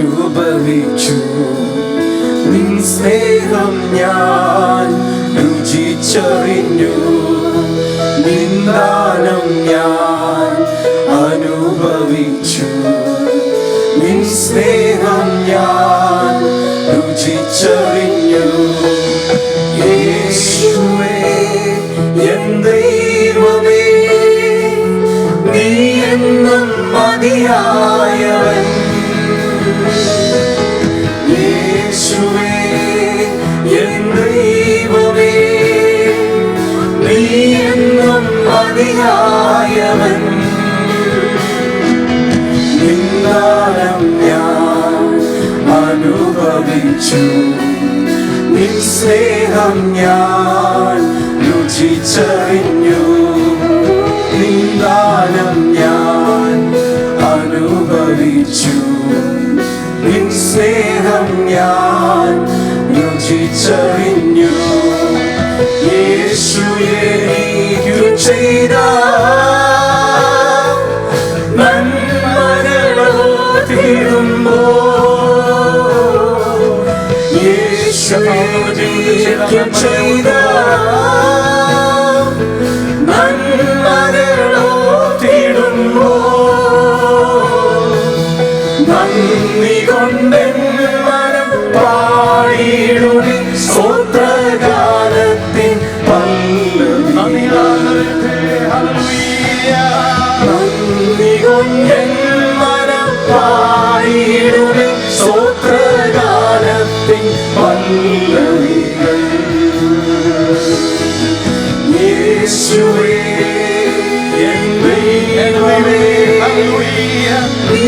അനുഭവിച്ചു. നിൻ സ്നേഹം ഞാൻ രുചിച്ചറിഞ്ഞു. നിൻ ദാനം ഞാൻ അനുഭവിച്ചു. നിൻ സ്നേഹം ഞാൻ രുചിച്ചറിഞ്ഞു. യേശുവേ എൻ ദൈവമേ, നീ എന്നും മതിയായവൻ. യേശുവേ എൻ ദൈവമേ, നീ എന്നും മതിയായവൻ. നിൻ ദാനം ഞാൻ അനുഭവിച്ചു. നിൻ സ്നേഹം ഞാൻ രുചിച്ചറിഞ്ഞു. നിൻ ദാനം ഞാൻ അനുഭവിച്ചു. നിൻ സ്നേഹം ഞാൻ രുചിച്ചറിഞ്ഞു. യേശു എനിക്കു ചെയ്ത നന്മകളോർത്തിടുമ്പോൾ, യേശു എനിക്കു ചെയ്ത നന്മകളോർത്തിടുമ്പോൾ, നന്ദി കൊണ്ടെൻ മനം പാടിയിടുമേ സ്തോത്രഗാനത്തിൻ പല്ലവി. നന്ദി കൊണ്ടെൻ മനം പാടിയിടുമേ സ്തോത്രഗാനത്തിൻ പല്ലവികൾ. യേശുവേ എൻ ദൈവമേ, നീ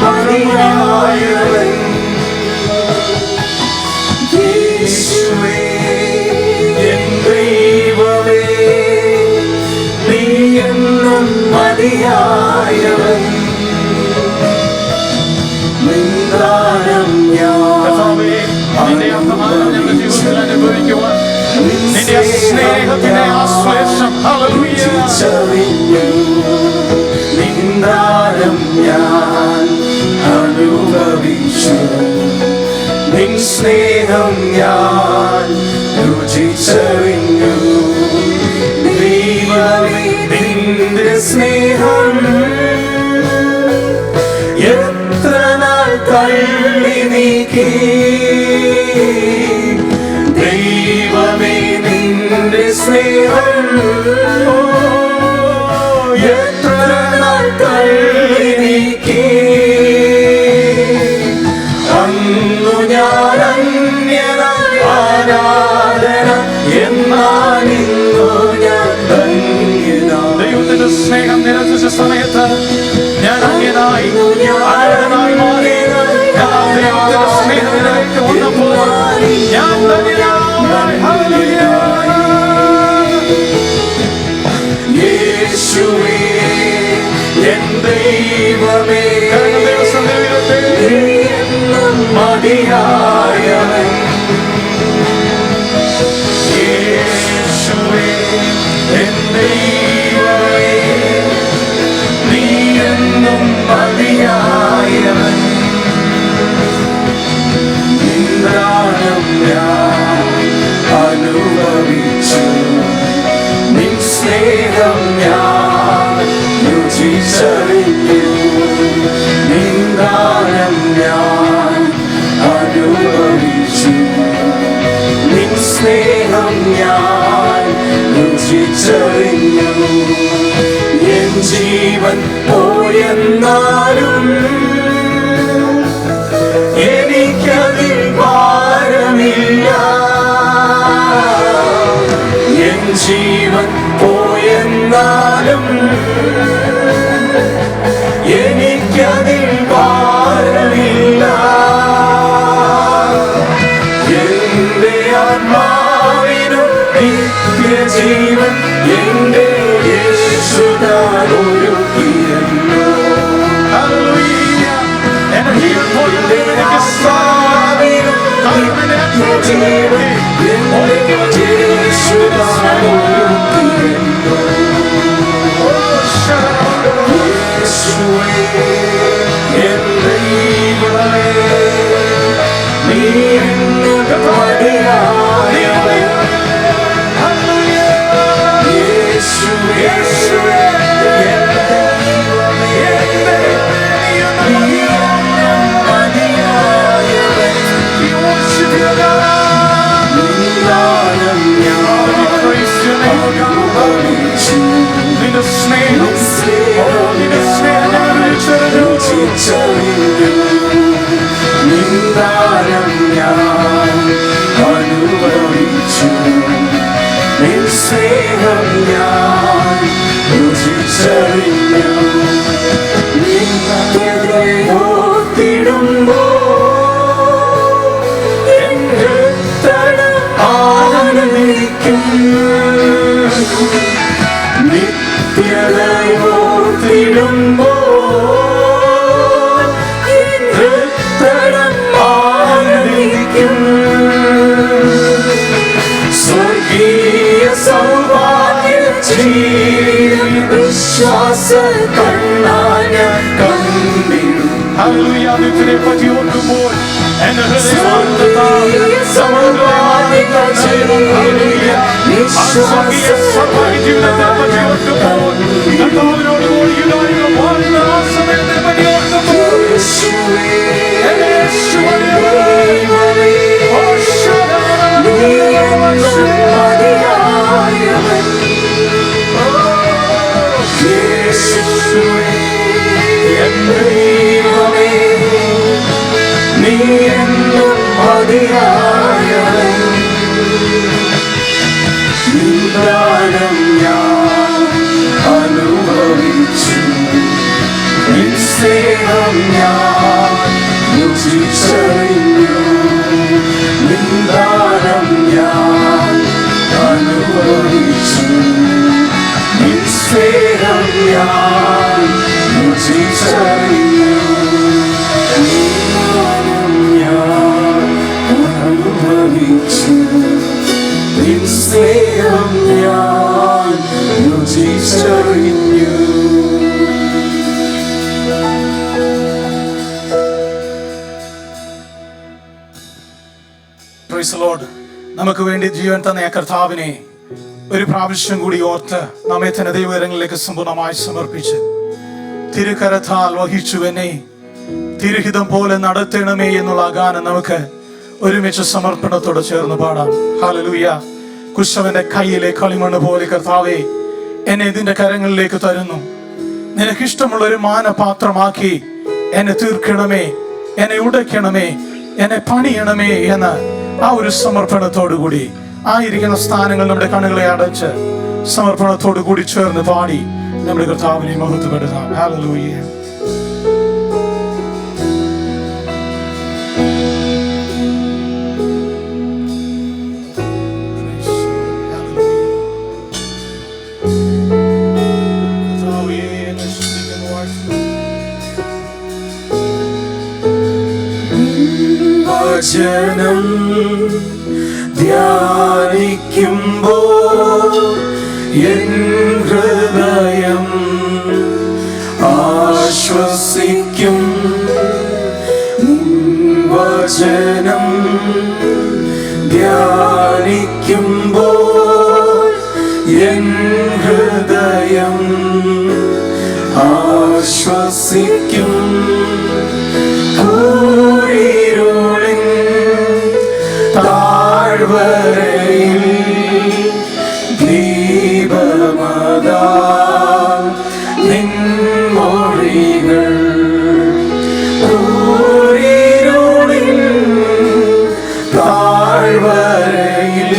മതിയായവൻ. യേശുവേ എൻ ദൈവമേ, നീ എന്നും മതിയായവൻ. നിൻ ദാനം ഞാൻ അനുഭവിച്ചു. നിന്റെ സ്നേഹത്തിനെ രുചിച്ചറിഞ്ഞു. നിൻ ദാനം ഞാൻ അനുഭവിച്ചു. നിൻ സ്നേഹം ഞാൻ രുചിച്ചറിഞ്ഞു. ദൈവമേ നിന്റെ സ്നേഹം എത്ര നാൾ തള്ളി നീക്കി. ദൈവമേ നിന്റെ സ്നേഹം എത്ര നാൾ തള്ളി നീക്കി. അന്നു ഞാൻ അന്യനായി ആരാധന, എന്നാൽ ഇന്നു ഞാൻ ധന്യനായി. ദൈവത്തിന്റെ സ്നേഹം നിരസിച്ച സമയത്ത് ഞാൻ അന്യനായി ആരാധനായി മാറി. ദൈവത്തിന്റെ സ്നേഹത്തിലേക്ക് വന്നപ്പോൾ ഞാൻ ധന്യനായി. യേശുവേ എൻ ദൈവമേ, നീ എന്നും മതിയായവൻ. യേശുവേ എൻ ദൈവമേ, നീ എന്നും മതിയായവൻ. നിൻ ദാനം ഞാൻ അനുഭവിച്ചു. നിൻ സ്നേഹം ഞാൻ രുചിച്ചറിഞ്ഞു. നിൻ ദാനം ഞാൻ അനുഭവിച്ചു. നിൻ സ്നേഹം ഞാൻ രുചിച്ചറിഞ്ഞു. എൻ ജീവൻ പോയെന്നാലും എനിക്കതിൽ ഭാരമില്ല. എൻ ജീവൻ പോയെന്നാലും എനിക്കതിൽ ഭാരമില്ല. എന്റെ ആത്മാവിനും നിത്യജീവൻ എന്റെ യേശുദാൻ ഒരുക്കിയല്ലോ. എന്റെ ആത്മാവിനും നിത്യജീവൻ എന്റെ യേശുദാൻ ഒരുക്കിയല്ലോ. യേശുവേ എൻ ദൈവമേ, നമുക്ക് വേണ്ടി ജീവൻ തന്ന കർത്താവിനെ ഒരു പ്രാവശ്യം കൂടി ഓർത്ത് നമ്മെ തന്നെ ദൈവകരങ്ങളിലേക്ക് സമ്പൂർണ്ണമായി സമർപ്പിച്ച് തിരുകരത്താൽ വഹിച്ചു എന്നെ തിരുഹിതം പോലെ നടത്തണമേ എന്നുള്ള ഗാനം നമുക്ക് ഒരുമിച്ച് സമർപ്പണത്തോടെ ചേർന്ന് പാടാം. ഹല്ലേലൂയ. കുശവന്റെ കയ്യിലെ കളിമണ്ണ് പോലെ കർത്താവേ എന്നെ ഇതിന്റെ കരങ്ങളിലേക്ക് തരുന്നു. നിനക്കിഷ്ടമുള്ള ഒരു മാനപാത്രമാക്കി എന്നെ തീർക്കണമേ, എന്നെ ഉടയ്ക്കണമേ, എന്നെ പണിയണമേ എന്ന ആ ഒരു സമർപ്പണത്തോടു കൂടി ആയിരിക്കുന്ന സ്ഥാനങ്ങൾ നമ്മുടെ കണ്ണുകളെ അടച്ച് സമർപ്പണത്തോടു കൂടി ചേർന്ന് പാടി നമ്മുടെ കർത്താവിനെ മഹത്വപ്പെടുത്താം. ഹല്ലേലൂയ. വചനം ധ്യാനിക്കുമ്പോ എൻ ഹൃദയം ആശ്വസിക്കും. വചനം ധ്യാനിക്കുമ്പോ എൻ ഹൃദയം ആശ്വസിക്കും. താഴ്വരയിൽ ദീപമതാ നിൻ മൊഴികൾ കൂരിരുളിൽ താഴ്വരയിൽ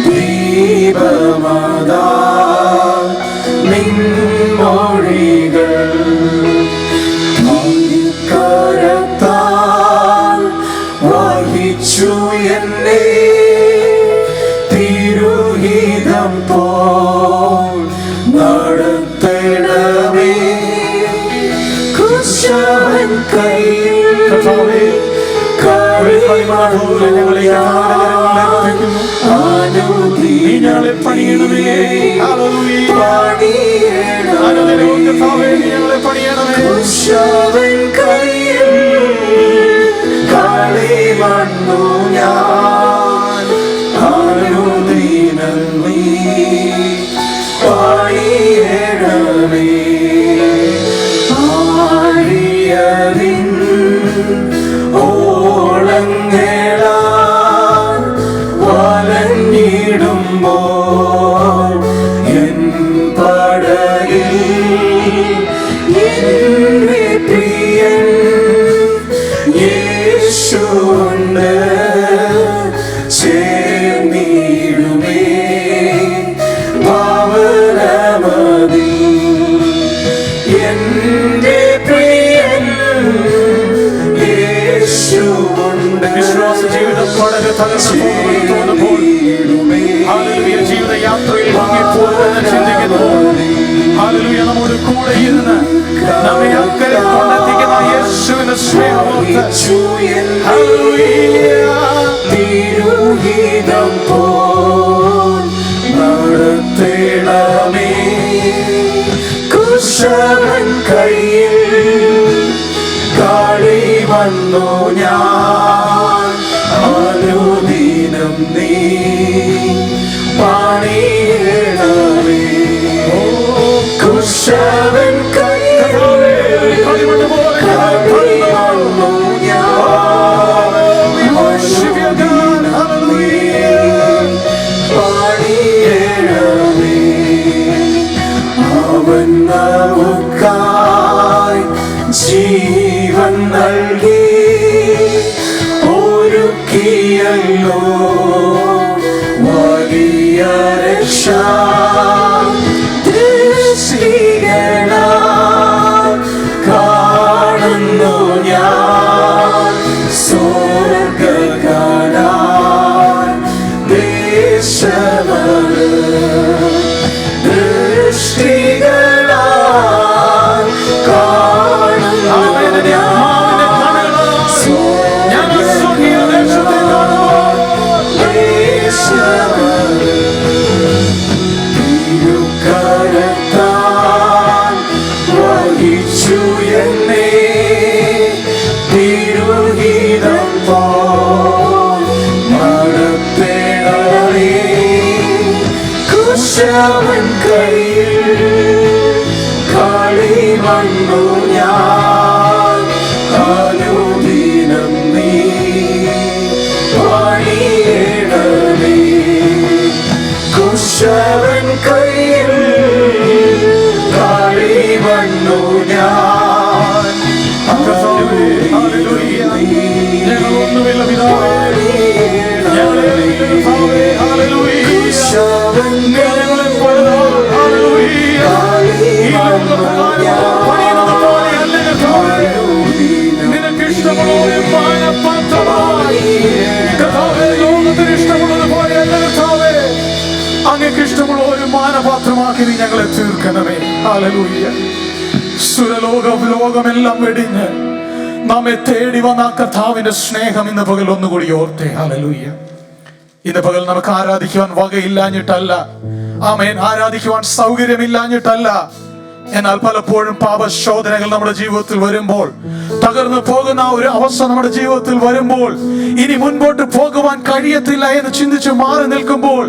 ദീപമതാ നിൻ മൊഴികൾ എന്നെ തിരുഹിതം പോൽ നടത്തണമേ. കുശവൻ കയ്യിൽ ഞങ്ങളെ പണിയണമേ, കുശവൻ കയ്യിൽ കളി യേശുണ്ട് ചേർന്നിടുമേ ഭവനമതിൽ എന്റെ പ്രിയൻ യേശുണ്ട്. വിശ്വാസ ജീവിതം വളരെ തകർന്നു തോന്നുമ്പോൾ ഹല്ലേലൂയ ജീവിതയാത്രയിൽ മുങ്ങിപ്പോകുമെന്ന് ചിന്തിക്കുമ്പോൾ ഹല്ലേലൂയ നമ്മോട് കൂടെ ഇരുന്ന് നമ്മെ അക്കരെ കൊണ്ടെത്തിക്കുന്ന യേശുവിന്റെ സ്നേഹമോർത്ത് ഹല്ലേലൂയ തിരുഹിതം പോൽ നടത്തേണമേ കുശവൻ കയ്യിൽ കളി വന്നു ഞാൻ അനുദിനം നീ പണിയണമേ കുശവൻ കയ്യിൽ കളി വന്നു ഞാൻ പണിയണമേ അവൻ നമുക്കായി ജീവൻ നൽകി ഒരുക്കിയല്ലോ വലിയ രക്ഷ ദൃഷ്ടികളാൽ കാണുന്നു ഞാൻ സ്വർഗ്ഗ കാണാൻ ദേശമത് ദൃഷ്ടികളാൽ കാണുന്നു തിരുക്കരത്താൽ വഹിച്ചു എന്നെ തിരുഹിതം പോൽ നടത്തേണമേ കുശവൻ കയ്യിൽ കളി വന്നു ഞാൻ അനുദിനം നീ പണിയണമേ കുശവൻ കയ്യിൽ കളി വന്നു ഞാൻ ഞങ്ങളൊന്നുമില്ല പിതാവേ കുശവൻ ഞങ്ങളെ നിനക്ക് ഇഷ്ടമുള്ള ഒരു മാനപാത്രമായി കർത്താവേ ലോകത്തിന് ഇഷ്ടമുള്ളതുപോലെ അല്ല കർത്താവേ അങ്ങക്ക് ഇഷ്ടമുള്ള ഒരു മാനപാത്രമാക്കി നീ ഞങ്ങളെ തീർക്കണമേ ഹല്ലേലൂയ ലോകമെല്ലാം വെടിഞ്ഞ് നമ്മെ തേടി വന്ന കർത്താവിന്റെ സ്നേഹം ഇന്ന് പകൽ ഒന്നുകൂടി ഓർത്തേ ഹല്ലേലൂയ ഇന്ന് പകൽ നമുക്ക് ആരാധിക്കുവാൻ വകയില്ലാഞ്ഞിട്ടല്ല ആമേൻ ആരാധിക്കുവാൻ സൗകര്യമില്ലാഞ്ഞിട്ടല്ല എന്നാൽ പലപ്പോഴും പാപശോധനകൾ നമ്മുടെ ജീവിതത്തിൽ വരുമ്പോൾ തകർന്നു പോകുന്ന ഒരു അവസ്ഥ നമ്മുടെ ജീവിതത്തിൽ വരുമ്പോൾ ഇനി മുൻപോട്ട് പോകുവാൻ കഴിയത്തില്ല എന്ന് ചിന്തിച്ച് മാറി നിൽക്കുമ്പോൾ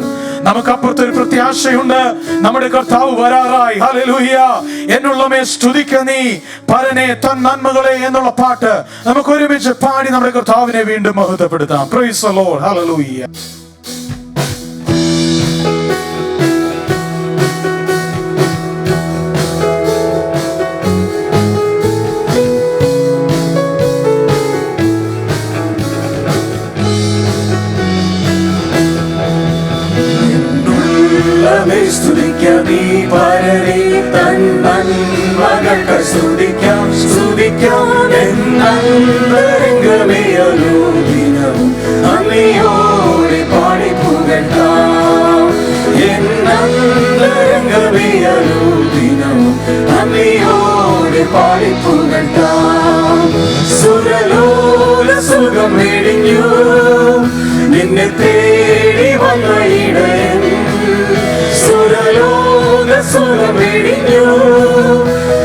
നമുക്ക് അപ്പുറത്തൊരു പ്രത്യാശയുണ്ട് നമ്മുടെ കർത്താവ് വരാറായി ഹല്ലേലൂയ എന്നുള്ളമേ സ്തുതിക്ക നീ പരനെ തൻ നന്മകളെ എന്നുള്ള പാട്ട് നമുക്ക് ഒരുമിച്ച് പാടി നമ്മുടെ കർത്താവിനെ വീണ്ടും മഹത്വപ്പെടുത്താം പ്രൈസ് ദി ലോർഡ് ഹല്ലേലൂയ സ്തുതിക്കാം നീ പരനെ തൻ നന്മകൾക്ക് സ്തുതിക്കാം സ്തുതിക്കാം എന്നന്തരംഗമേ അനുദിനവും നന്ദിയോടെ പാടി പുകഴ്ത്താം എന്നന്തരംഗമേ അനുദിനവും നന്ദിയോടെ പാടി പുകഴ്ത്താം സുരലോല സുഖം വെടിഞ്ഞു നിന്നെ തേടി വന്ന ഇടയൻ സുരലോക സുഖം വെടിഞ്ഞു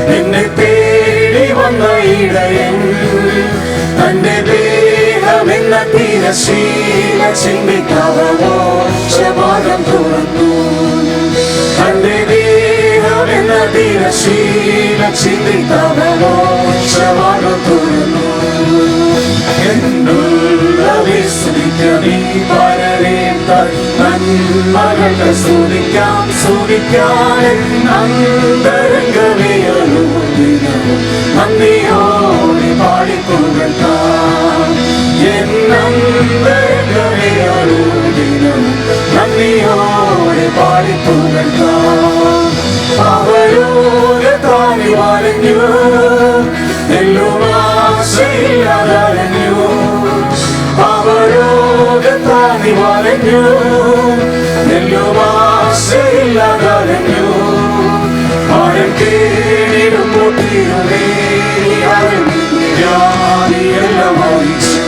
നിന്നെ തേടി വന്ന ഇടയൻ തന്റെ ദേഹമെന്ന തിരശീല ചിന്തിക്കാവോ ശവാകം തുറന്നു തന്റെ ദേഹമെന്ന തിരശീല ചിന്തിക്കാവോ ശവാകം തുറന്നു എന്നുള്ളവേ സ്തുതിക്കാം നീ പരനെ തൻ നന്മകൾക്ക് സ്തുതിക്കാം സ്തുതിക്കാം എന്നന്തരംഗമേ അനുദിനവും നന്ദിയോടെ പാടി പുകഴ്ത്താം നന്ദിയോടെ പാടിപ്പുകഴ്ത്താം. അവലോകത്താനി വലഞ്ഞു എല്ലും ആശയില്ലാതലഞ്ഞു. അവലോകത്താനി വലഞ്ഞു എല്ലും ആശയില്ലാതലഞ്ഞു. ആഴം കേടുമ്പോൾ തിരുവേദിയെല്ലാം വഹിച്ചു.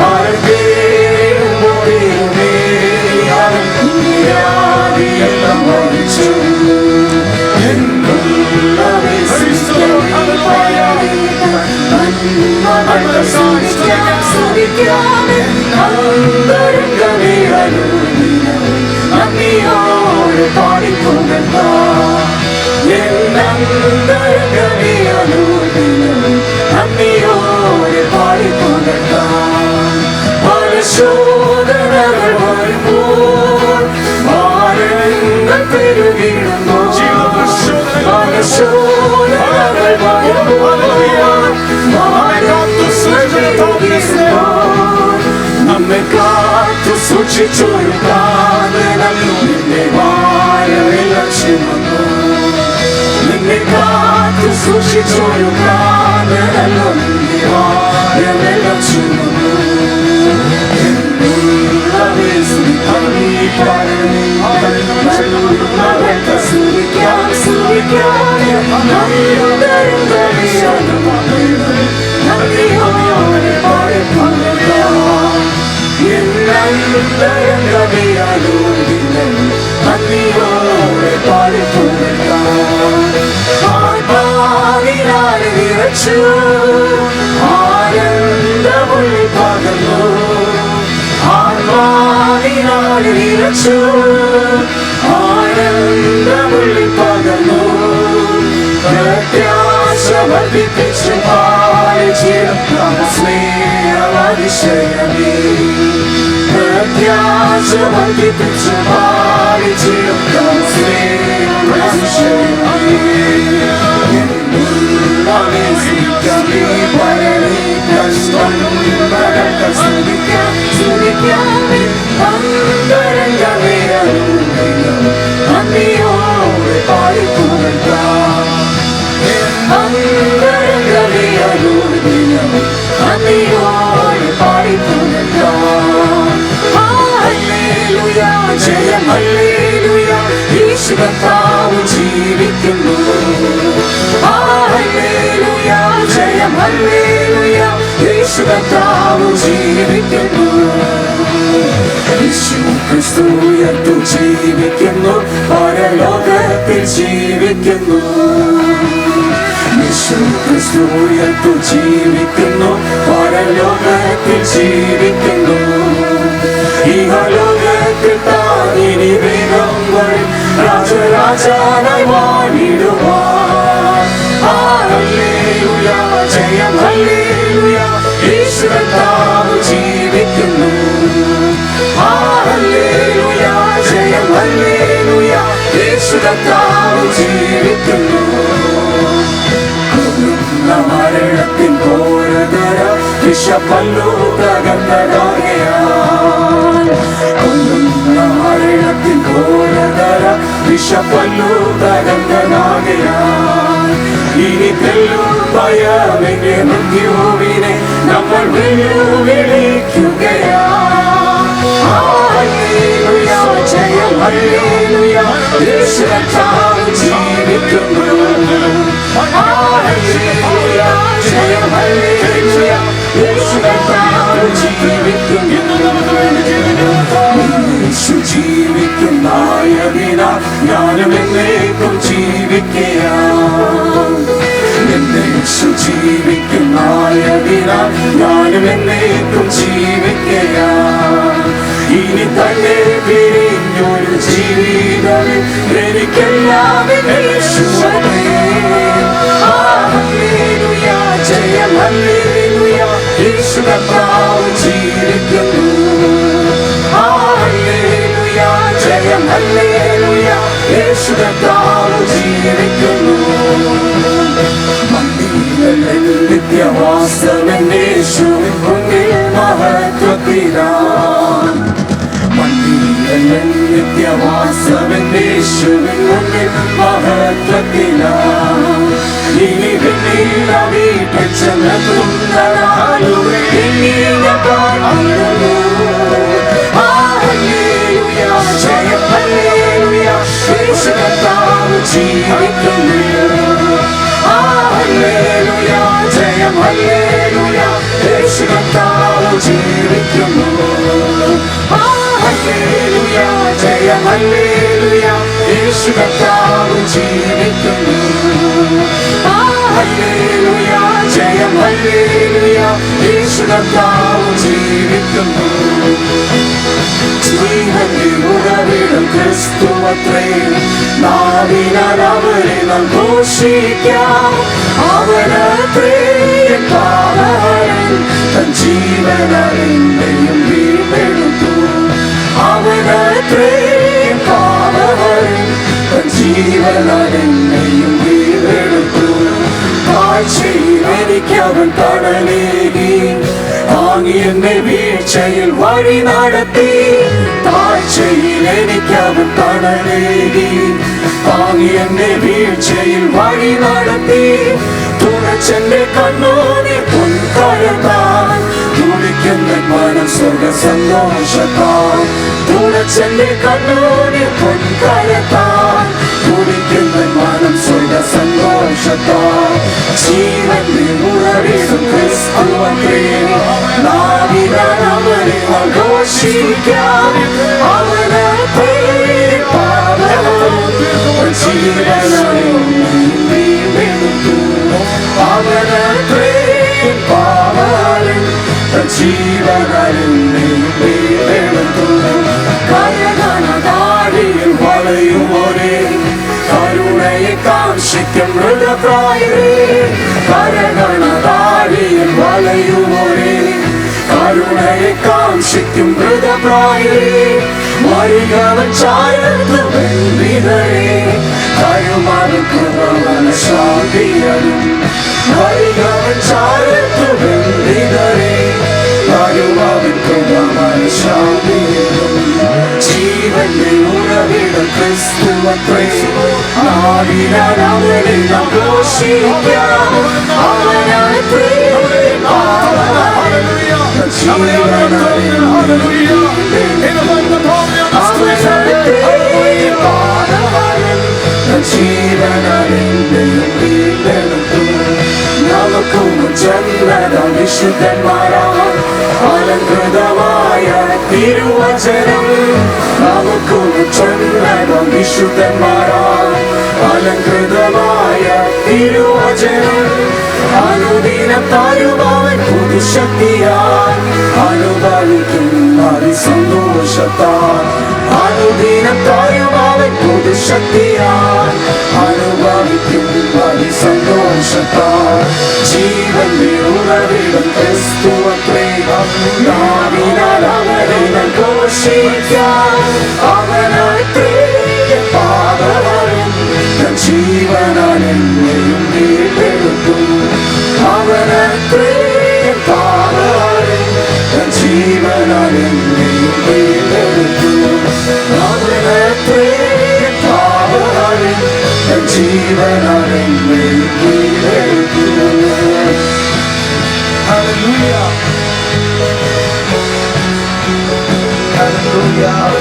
ആഴം കേടുമ്പോൾ തിരുവേദിയെല്ലാം വഹിച്ചു. നന്ദിയോടെ പാടിപ്പുകഴ്ത്താം. നന്ദിയോടെ പാടിപ്പുകഴ്ത്താം. പല ശോധനകൾ വരുമ്പോൾ ഭാരങ്ങൾ പെരുകിടുമ്പോൾ പല ശോധനകൾ വരുമ്പോൾ നമ്മെ കാത്തു സൂക്ഷിച്ചൊരു കാതലല്ലോ നിന്നെ വാഴവിലക്ഷ്യമെന്നു. നിന്നെ കാത്തു സൂക്ഷിച്ചൊരു കാതലല്ലോ നിന്നെ വാഴവിലക്ഷ്യമെന്നു. നന്ദിയോടെ പാടിപ്പുകഴ്ത്താം. ആത്മാവിനാൽ നിറച്ചു ആനന്ദമുള്ളിൽ പകർന്നു. ആത്മാവിനാൽ നിറച്ചു ആനന്ദമുള്ളിൽ പകർന്നു. പ്രത്യാശ വർദ്ധിപ്പിച്ചു പാലിച്ചിടം സ്നേഹമതിശയമേ. പ്രത്യാശ വർദ്ധിപ്പിച്ചു പാലിച്ചിടം സ്നേഹമതിശയമേ. നന്ദിയോടെ പാടിപ്പുകഴ്ത്താം. നന്ദിയോടെ പാടിപ്പുകഴ്ത്താം. ഹല്ലേലൂയ, ജയം ഹല്ലേലൂയ, യേശു കർത്താവ് ജീവിക്കുന്നു. ഹല്ലേലൂയ, ജയം ഹല്ലേലൂയ, യേശു കർത്താവ് ജീവിക്കുന്നു. യേശു ക്രിസ്തു ഉയർത്തു ജീവിക്കുന്നു, പരലോകത്തിൽ ജീവിക്കുന്നു. യേശു ക്രിസ്തു ഉയർത്തു ജീവിക്കുന്നു, പരലോകത്തിൽ ജീവിക്കുന്നു. ഇഹലോകത്തിൽ താൻ ഇനി വേഗം വരും രാജരാജാവായി വാണിടുവാൻ. ഹല്ലേലൂയ, ജയം ഹല്ലേലൂയ, യേശു കർത്താവ് ജീവിക്കുന്നു. ഹല്ലേലൂയ, ജയം ഹല്ലേലൂയ, യേശു കർത്താവ് ജീവിക്കുന്നു. മരണത്തിൻ പോരതര വിഷപ്പല്ലു തകർന്നതാകയാൽ. മരണത്തിൻ പോരതര വിഷപ്പല്ലു തകർന്നതാകയാൽ. ഇനി തെല്ലും ഭയമെന്റെ മൃത്യുവിനെ നമ്മൾ വിളിക്കുകയാ. ഹല്ലേലൂയ, ജയം ഹല്ലേലൂയ, യേശു കർത്താവ് ജീവിക്കുന്നു. ഹല്ലേലൂയ, ജയം ഹല്ലേലൂയ, യേശു കർത്താവ് ജീവിക്കുന്നു. യേശു ജീവിക്കുന്നതിനാൽ ഞാനും എന്നേക്കും ജീവിക്കുകയാം. യേശു ജീവിക്കുന്നതിനാൽ ഞാനും എന്നേക്കും ജീവിക്കുകയാം. ഇനി തന്നെ പിരിഞ്ഞൊരു ജീവിതം എനിക്കെല്ലാം യേശുവേ. ഹല്ലേലൂയ, ജയം ഹല്ലേലൂയ, യേശു കർത്താവ് ജീവിക്കുന്നു. ഹല്ലേലൂയ, ജയം ഹല്ലേലൂയ, യേശു കർത്താവ് ജീവിക്കുന്നു. നിത്യവാസമെന്നേശുവിൻ മുന്നിൽ മഹത്വത്തിനാം മണ്ണിൽ നിത്യവാസവന്നേശുവിൻ മുന്നിൽ മഹത്വത്തിനാം ഇനി പിന്നിൽ വീട്ടിൽ ചെന്നെത്തുന്ന നാളുകൾ ഇനി ഞാൻ കാണുന്നു. ഹല്ലേലൂയ ജയം ഹല്ലേലൂയ യേശു കർത്താവ് ജീവിക്കുന്നു. ഹല്ലേലൂയ ജയം ഹല്ലേലൂയ യേശു കർത്താവ് ജീവിക്കുന്നു. ഹല്ലേലൂയ ജയം ഹല്ലേലൂയ യേശു കർത്താവ് ജീവിക്കുന്നു. ഹല്ലേലൂയ ജയം ഹല്ലേലൂയ യേശു കർത്താവ് ജീവിക്കുന്നു. ജീവന്റെ ഉറവിടം ക്രിസ്തുവത്രേ, നാവിനാൽ അവരെ നാം ഘോഷിക്കാം. അവനത്രേ എൻ പാപഹരൻ, തൻ ജീവനാൽ എന്നെയും വീണ്ടെടുത്തു. അവനത്രേ എൻ പാപഹരൻ, തൻ ജീവനാൽ എന്നെയും വീണ്ടെടുത്തു. കാഴ്ചയിൽ എനിക്കവൻ തണലേകി, താങ്ങി എന്നെ വീഴ്ചയിൽ വഴി നടത്തി. താഴ്ചയിൽ എനിക്കവൻ തണലേകി, താങ്ങി എന്നെ വീഴ്ചയിൽ വഴി നടത്തി. തുണച്ചെന്റെ കണ്ണൂരിൽ പൊൻകരത്താൽ തുടിക്കുന്ന മനം സ്വർഗ സന്തോഷത്താൽ. തുണച്ചെന്റെ കണ്ണൂരിൽ പൊൻകരത്താൽ തുടിക്കുന്ന മനം സ്വർഗ സന്തോഷത്താൽ. ജീവന്റെ ഉറവിടം ക്രിസ്തുവത്രേ, നാവിനാൽ അവരെ നാം ഘോഷിക്കാം. അവനത്രേ പാപഹരൻ, ജീവനാൽ എന്നെയും വീണ്ടെടുത്തു. അവനത്രേ പാപഹരൻ, ജീവനാൽ എന്നെയും വീണ്ടെടുത്തു. കരകണതാടിയിൽ വളയുമോരേ, കരുണയെ കാംക്ഷിക്കും മൃതപ്രായരേ. കരകണതാടിയിൽ വളയുമോരേ, കരുണയെ കാംക്ഷിക്കും മൃതപ്രായരേ. വരികവൻ ചായത്തു ബന്ധിതരേ, കരുമാറും കൃപവന ശാന്തിയരും. വരികവൻ ചായത്തു ബന്ധിതരേ, കരുമാറും കൃപവന ശാന്തിയരും. ജീവന്റെ ഉറവിടം ക്രിസ്തുവത്രേ, നാവിനാൽ അവനെ നാം ഘോഷിക്കാം. അവനത്രേ പാപഹരൻ, ജീവനാൽ എന്നെയും വീണ്ടെടുത്തു. അവനത്രേ പാപഹരൻ, ജീവനാൽ എന്നെയും വീണ്ടെടുത്തു. നമുക്കും ജന്മത വിശുദ്ധന്മാരാം അലങ്കൃതമായ തിരുവചനം. നമുക്കും ജന്മത വിശുദ്ധന്മാരാം അലങ്കൃതമായ തിരുവചനം. അനുദിനം തരുവൻ പുതുശക്തിയാൽ, അനുഭവിക്കും അതിസന്തോഷത്താൽ. അനുദിനം തരുവൻ പുതുശക്തിയാൽ, അനുഭവിക്കും അതിസന്തോഷത്താൽ. ജീവന്റെ ഉറവിടം ക്രിസ്തുവത്രേ, നാവിനാൽ അവരെ നാം ഘോഷിക്കാം. അവനത്രേ പാപഹരൻ, തൻ ജീവനാൽ എന്നെയും വീണ്ടെടുത്തു. അവനത്രേ പാപഹരൻ, തൻ ജീവനാൽ എന്നെയും വീണ്ടെടുത്തു. അവനത്രേ പാപഹരൻ, തൻ ജീവനാൽ എന്നെയും വീണ്ടെടുത്തു. Hallelujah. Hallelujah.